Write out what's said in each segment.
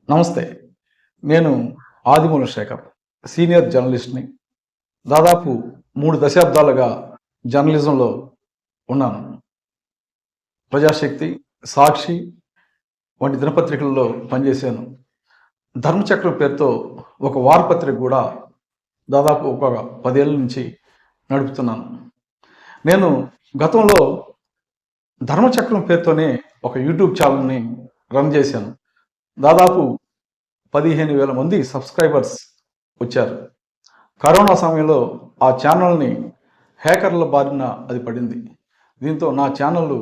నమస్తే. నేను ఆదిమూల శేఖర్. సీనియర్ జర్నలిస్ట్‌ని. దాదాపు 3 దశాబ్దాలుగా జర్నలిజంలో ఉన్నాను. ప్రజాశక్తి, సాక్షి వంటి దినపత్రికల్లో పనిచేశాను. ధర్మచక్రం పేరుతో ఒక వారపత్రిక కూడా దాదాపు ఒక 10 ఏళ్ల నుంచి నడుపుతున్నాను. నేను గతంలో ధర్మచక్రం పేరుతోనే ఒక యూట్యూబ్ ఛానల్‌ని రన్ చేశాను. దాదాపు 15,000 మంది సబ్స్క్రైబర్స్ వచ్చారు. కరోనా సమయంలో ఆ ఛానల్ని హ్యాకర్ల బారిన అది పడింది. దీంతో నా ఛానల్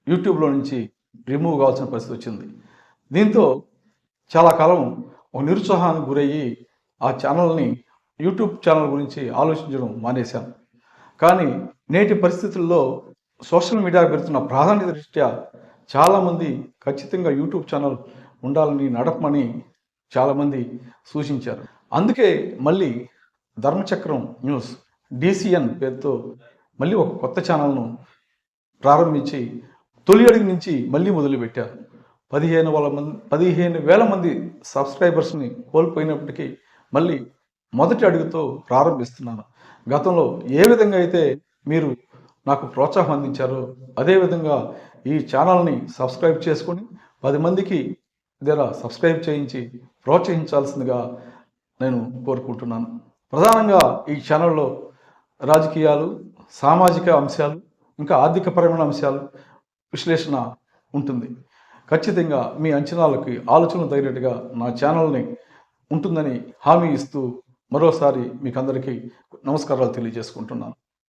యూట్యూబ్లో నుంచి రిమూవ్ కావాల్సిన పరిస్థితి వచ్చింది. దీంతో చాలా కాలం ఒక నిరుత్సాహానికి గురయ్యి ఆ ఛానల్ని యూట్యూబ్ ఛానల్ గురించి ఆలోచించడం మానేశాను. కానీ నేటి పరిస్థితుల్లో సోషల్ మీడియా పెడుతున్న ప్రాధాన్యత దృష్ట్యా చాలామంది ఖచ్చితంగా యూట్యూబ్ ఛానల్ ఉండాలని నడపమని చాలామంది సూచించారు. అందుకే మళ్ళీ ధర్మచక్రం న్యూస్ DCN పేరుతో మళ్ళీ ఒక కొత్త ఛానల్ను ప్రారంభించి తొలి అడుగు నుంచి మళ్ళీ మొదలుపెట్టారు. 15,000 మంది సబ్స్క్రైబర్స్ని కోల్పోయినప్పటికీ మళ్ళీ మొదటి అడుగుతో ప్రారంభిస్తున్నాను. గతంలో ఏ విధంగా అయితే మీరు నాకు ప్రోత్సాహం అందించారో అదేవిధంగా ఈ ఛానల్ని సబ్స్క్రైబ్ చేసుకొని 10 మందికి సబ్స్క్రైబ్ చేయించి ప్రోత్సహించాల్సిందిగా నేను కోరుకుంటున్నాను. ప్రధానంగా ఈ ఛానల్లో రాజకీయాలు, సామాజిక అంశాలు, ఇంకా ఆర్థికపరమైన అంశాలు విశ్లేషణ ఉంటుంది. ఖచ్చితంగా మీ అంచనాలకి ఆలోచనలు తగినట్టుగా నా ఛానల్ని ఉంటుందని హామీ ఇస్తూ మరోసారి మీకు అందరికీ నమస్కారాలు తెలియజేసుకుంటున్నాను.